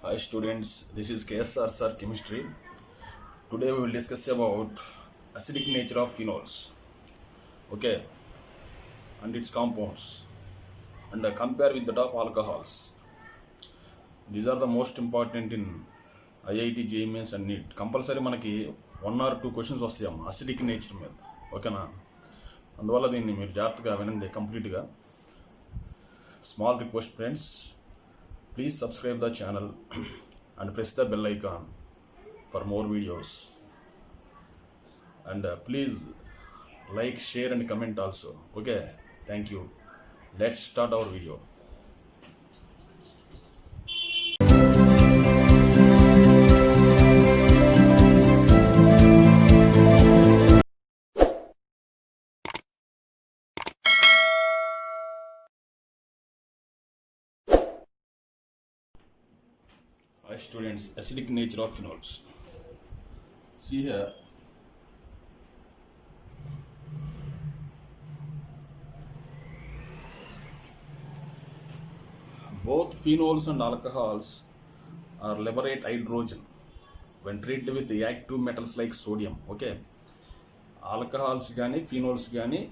Hi students, this is KSR Sir Chemistry. Today we will discuss about acidic nature of phenols, okay, and its compounds, and compare with that of alcohols. These are the most important in IIT, JMS and NEET. Compulsory మనకి 1 or 2 questions వస్తాయమ్మ acidic nature మీద, ఓకేనా? అందువల్ల దీన్ని మీరు జాగ్రత్తగా వినండి కంప్లీట్గా. Small request friends, please subscribe the channel and press the bell icon for more videos, and please like, share and comment also, okay? Thank you. Let's start our video. Hi students, acidic nature of phenols. See here, both phenols and alcohols are liberate hydrogen when treated with the active metals like sodium, okay? Alcohols కానీ phenols కానీ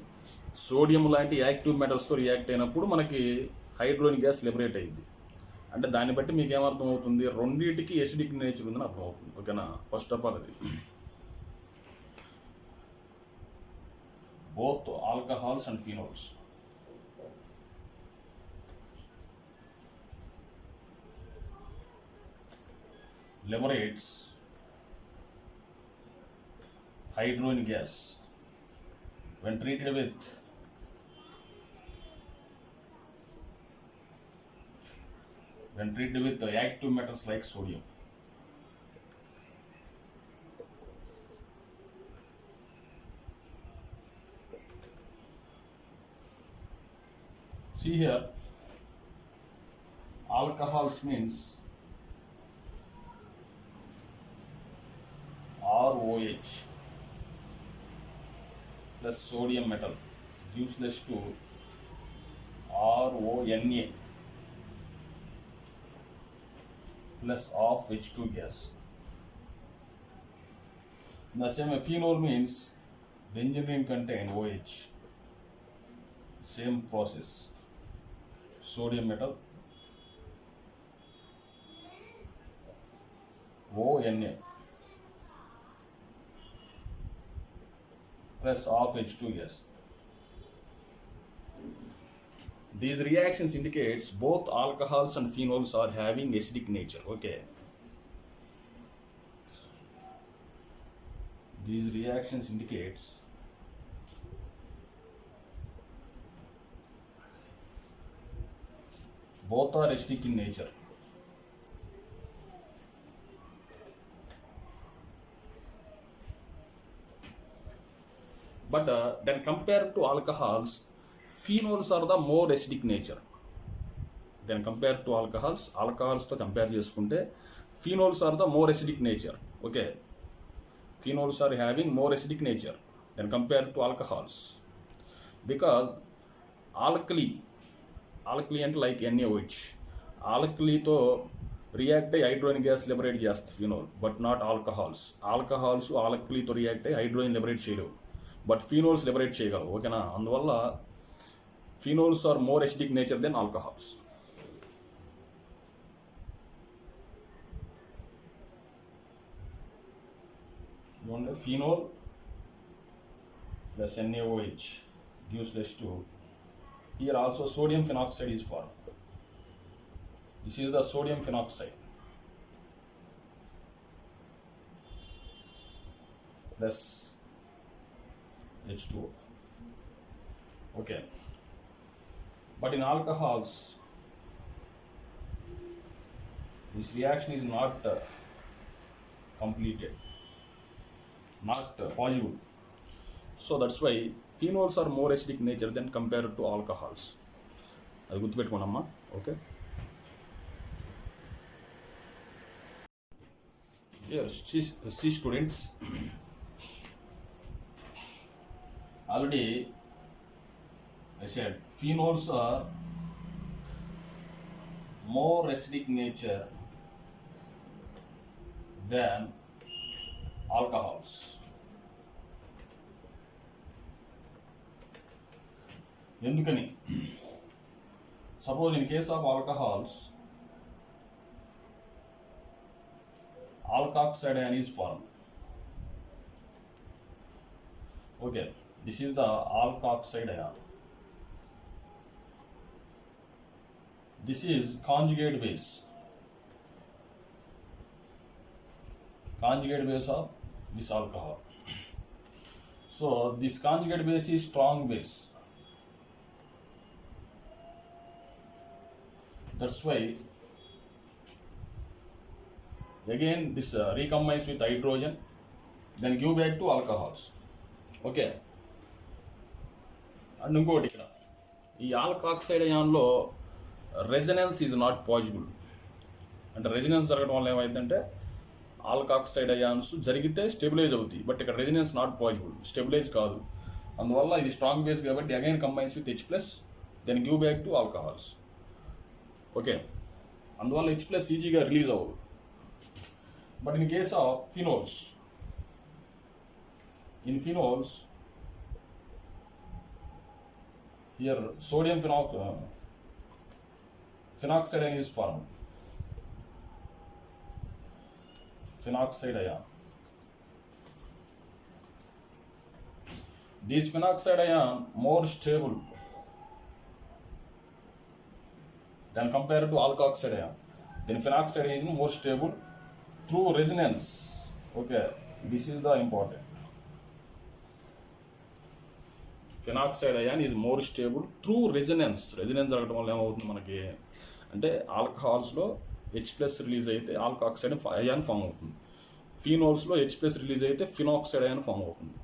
sodium లాంటి active మెటల్స్తో react అయినప్పుడు మనకి hydrogen gas liberate అయ్యింది. అంటే దాన్ని బట్టి మీకు ఏమర్థం అవుతుంది, రెండింటికి ఎసిడిక్ నేచర్ ఉందని అర్థం అవుతుంది, ఓకేనా? ఫస్ట్ ఆఫ్ ఆల్ అది both alcohols and phenols liberates hydrogen gas when treated with the active metals like sodium. See here, alcohols means ROH plus sodium metal gives less to RONA plus of H2 gas. The same phenol means benzene ring contain OH. Same process. Sodium metal ONA plus of H2 gas. These reactions indicates both alcohols and phenols are having acidic nature, okay? These reactions indicates both are acidic in nature. But then compared to alcohols, phenols are the more acidic nature. Then compared to alcohols to compare చేసుకుంటే phenols are the more acidic nature, okay? Phenols are having more acidic nature than compared to alcohols, because alkali అంటే like NaOH, ఆల్కలీతో react అయ్యి hydrogen gas liberate చేస్తుంది phenol, but not alcohols. ఆల్కలీతో react అయ్యి hydrogen liberate చేయలేవు, but phenols liberate చేయగలవు, ఓకేనా? అందువల్ల phenols are more acidic nature than alcohols. Phenol plus NaOH gives less to, here also sodium phenoxide is formed. This is the sodium phenoxide plus H2O, okay? But in alcohols, this reaction is not completed, not possible. So that's why phenols are more acidic nature than compared to alcohols. అది గుర్తుపెట్టుకోనమ్మా, okay? Yes, see students, already I said phenols are more acidic nature than alcohols. ఎందుకని? Suppose in case of alcohols, alkoxide ion is formed. Okay, this is the alkoxide ion. This is conjugate base of this alcohol. So this conjugate base is strong base. That's why again this recombines with hydrogen, then give back to alcohols. Okay, and ఇంకోటి ఇక్కడ ఈ alkoxide అయాన్లో resonance is not possible. అంటే resonance జరగడం వల్ల ఏమైందంటే alkoxide ions జరిగితే stabilize అవుతాయి, బట్ ఇక్కడ రెజనెన్స్ నాట్ పాసిబుల్, స్టెబిలైజ్ కాదు. అందువల్ల ఇది స్ట్రాంగ్ బేస్ కాబట్టి again combines with H+, then give back to alcohols. Okay, అందువల్ల H+ ఈజీగా రిలీజ్ అవ్వదు. But in case of phenols, in phenols, here sodium phenoxide ion is formed. Phenoxide ion. This phenoxide ion more stable than compared to alkoxide ion. Then phenoxide ion is more stable through resonance. Okay, this is the important. Phenoxide ion is more stable through resonance. Resonance జరగడం వల్ల ఏమవుతుంది మనకి అంటే ఆల్కహాల్స్లో H+ release అయితే alkoxide ion form అవుతుంది, ఫీనోల్స్లో H+ release అయితే ఫినాక్సైడ్ అయాన్ ఫామ్ అవుతుంది.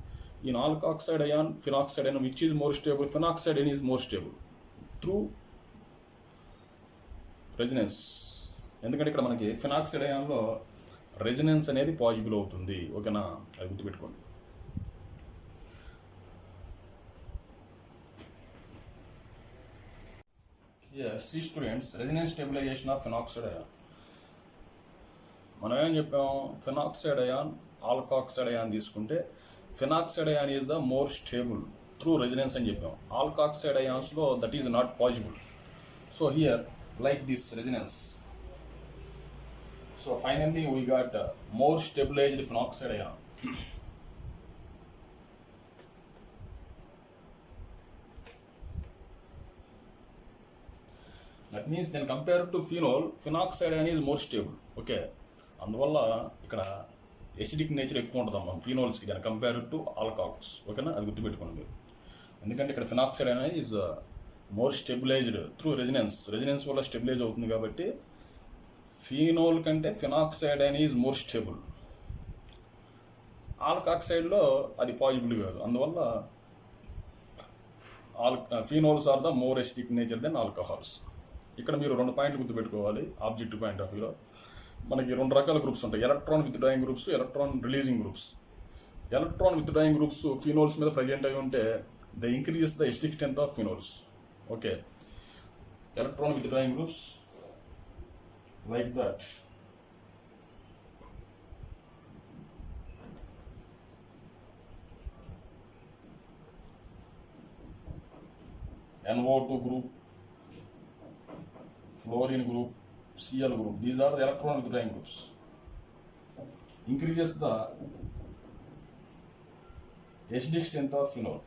ఈ alkoxide ion phenoxide ion which is more stable? Phenoxide ion is more stable through resonance. ఎందుకంటే ఇక్కడ మనకి ఫినాక్సైడ్ అయాన్లో రెజనెన్స్ అనేది పాసిబుల్ అవుతుంది. ఓకేనా, అది గుర్తుపెట్టుకోండి. See students, resonance stabilization of phenoxide ion. మనం ఏం చెప్పాం? ఫినాక్సైడ్ అయాన్ ఆల్కాక్సైడ్ అయాన్ తీసుకుంటే phenoxide ion is the more stable through resonance అని చెప్పాం. ఆల్కాక్సైడ్ అయాన్స్లో that is not possible. So here like this resonance. So finally we got more stabilized phenoxide ion. That means then compare to phenol, phenoxide ion is more stable. Okay, అందువల్ల ఇక్కడ acidic nature ఎక్కువ ఉంటుంది మనం ఫినోల్స్కి దాన్ని compare to alcohols. ఓకేనా, అది గుర్తుపెట్టుకోండి. ఎందుకంటే ఇక్కడ phenoxide ion is more stabilized through resonance. Resonance వల్ల స్టెబిలైజ్ అవుతుంది కాబట్టి ఫినోల్ కంటే phenoxide ion is more stable. ఆల్కాక్సైడ్లో అది పాసిబుల్ కాదు. అందువల్ల phenols are the more acidic nature than alcohols. ఇక్కడ మీరు 2 పాయింట్లు గుర్తుపెట్టుకోవాలి. ఆబ్జెక్టివ్ పాయింట్ ఆఫ్ వ్యూలో మనకి 2 రకాల గ్రూప్స్ ఉంటాయి, electron withdrawing groups, electron releasing groups. Electron withdrawing groups phenols మీద ప్రజెంట్ అయి ఉంటే they increases the acidic strength of phenols. Okay, electron withdrawing groups like that. NO2 group, fluorine group, Cl group, these are the electron withdrawing groups. Increases the acidic strength of phenol.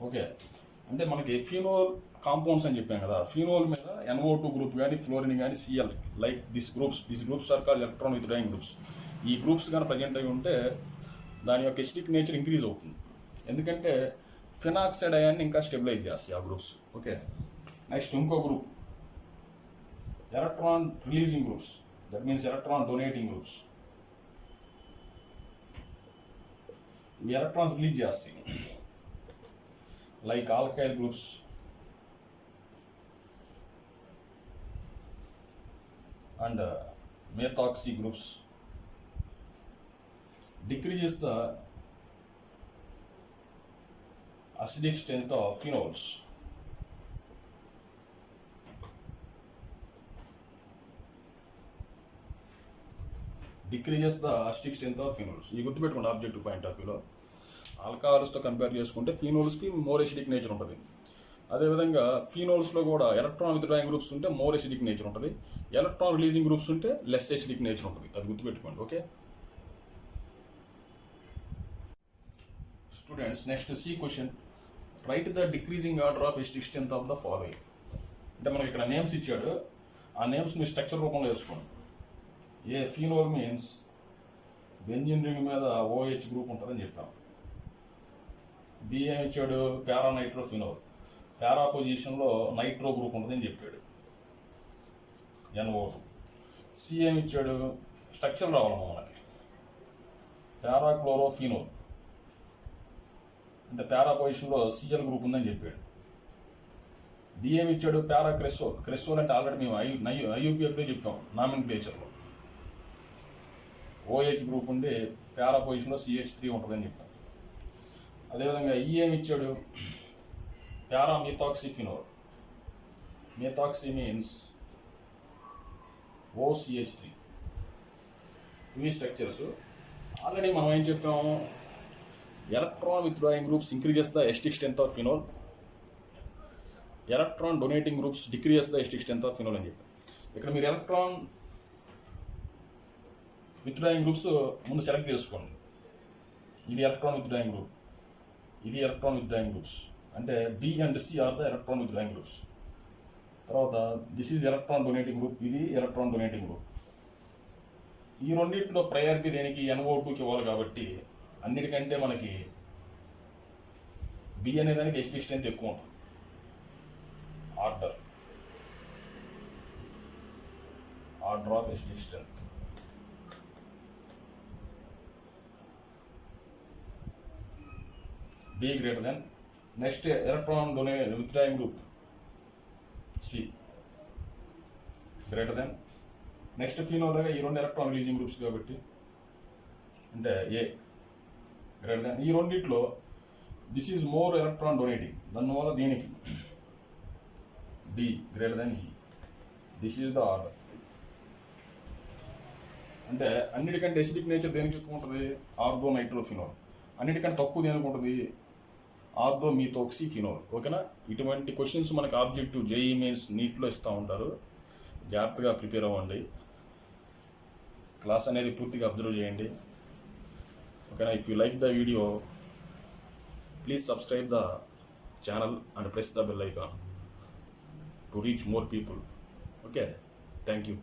Okay, అంటే మనకి phenol compounds అని చెప్పాం కదా, phenol మీద NO2 group కానీ fluorine కానీ Cl like this groups are called electron withdrawing groups. ఈ groups కానీ ప్రజెంట్ అయి ఉంటే దాని యొక్క ఎసిడిక్ నేచర్ ఇంక్రీజ్ అవుతుంది. ఎందుకంటే ఫినాక్సైడ్ అయాన్ని ఇంకా స్టెబిలైజ్ చేస్తాయి ఆ గ్రూప్స్. ఓకే, నెక్స్ట్ ఇంకో group electron releasing groups, that means electron donating groups. ఇవి ఎలక్ట్రాన్స్ రిలీజ్ చేస్తాయి like alkyl groups and methoxy groups. Decreases the acidic strength of phenols. Decreases the acidic strength of phenols. ఈ గుర్తుపెట్టుకోండి objective point of వ్యూలో. ఆల్కహాల్స్తో compare చేసుకుంటే ఫినోల్స్కి more acidic nature ఉంటుంది. అదేవిధంగా ఫినోల్స్లో కూడా ఎలక్ట్రాన్ విత్డ్రాయింగ్ గ్రూప్స్ ఉంటే మోర్ ఎసిడిక్ నేచర్ ఉంటుంది, ఎలక్ట్రాన్ రిలీజింగ్ గ్రూప్స్ ఉంటే లెస్ ఎసిడిక్ నేచర్ ఉంటుంది. అది గుర్తుపెట్టుకోండి. Okay students, next C question. Write the decreasing order of acidic strength of the following. అంటే మనకి ఇక్కడ నేమ్స్ ఇచ్చాడు, ఆ నేమ్స్ని స్ట్రక్చర్ రూపంలో వేసుకోండి. ఏ ఫినోల్ మీన్స్ బెంజిన్ రింగ్ మీద OH గ్రూప్ ఉంటుందని చెప్పాం. బి ఏమి ఇచ్చాడు, పారానైట్రోఫినోల్, పారా పొజిషన్లో నైట్రో గ్రూప్ ఉంటుందని చెప్పాడు, NO2. సి ఏమి ఇచ్చాడు, స్ట్రక్చర్ రావాలమ్మా మనకి, పారాక్లోరోఫినోల్, అంటే పారా పొజిషన్లో Cl గ్రూప్ ఉందని చెప్పాడు. డి ఏమి ఇచ్చాడు, పారాక్రెసోల్. క్రెసోల్ అంటే ఆల్రెడీ మేము IUPACలో చెప్పాం నామిన్క్లేచర్లో, OH గ్రూప్ ఉండి పారా పొజిషన్లో CH3 ఉంటుందని చెప్పాం. అదేవిధంగా ఈ ఏమి ఇచ్చాడు, పారామిథాక్సిఫినోల్. Methoxy means OCH3. ఇవి స్ట్రక్చర్స్. ఆల్రెడీ మనం ఏం చెప్పాము, electron withdrawing groups increases the acidic strength of phenol, electron donating groups decreases the acidic strength of phenol అని చెప్పాం. ఇక్కడ మీరు ఎలక్ట్రాన్ విత్డ్రాయింగ్ గ్రూప్స్ ముందు సెలెక్ట్ చేసుకోండి. ఇది ఎలక్ట్రాన్ విత్డ్రాయింగ్ గ్రూప్, ఇది ఎలక్ట్రాన్ విత్డ్రాయింగ్ గ్రూప్స్, అంటే B and C are the electron withdrawing groups. తర్వాత this is electron donating group, ఇది ఎలక్ట్రాన్ డొనేటింగ్ గ్రూప్. ఈ రెండింటిలో ప్రయారిటీ దేనికి, NO2కి ఇవ్వాలి కాబట్టి అన్నిటికంటే మనకి B అనే దానికి ఎసిడిక్ స్ట్రెంత్ ఎక్కువ ఉంటుంది. Order of acidic strength. B greater than. Next electron withdrawing group C greater than. Next phenol ఈ రెండు ఎలక్ట్రాన్ రిలీజింగ్ గ్రూప్స్ కాబట్టి అంటే A గ్రేటర్ దెన్. ఈ రెండిట్లో this is more electron donating, దానివల్ల దీనికి D greater than E. This is the order. అంటే అన్నిటికంటే ఎసిడిక్ నేచర్ దేనికి ఎక్కువ ఉంటుంది, ఆర్థోనైట్రోఫినోల్. అన్నిటికంటే తక్కువ దేనికి ఉంటుంది, ఆర్థోమిథోక్సిఫినోల్. ఓకేనా. ఇటువంటి క్వశ్చన్స్ మనకు ఆబ్జెక్టివ్ JEE మెయిన్స్ నీట్లో ఇస్తూ ఉంటారు, జాగ్రత్తగా ప్రిపేర్ అవ్వండి. క్లాస్ అనేది పూర్తిగా అబ్జర్వ్ చేయండి. ఓకేనా. If you like the video please subscribe the channel and press the bell icon to reach more people. Okay, thank you.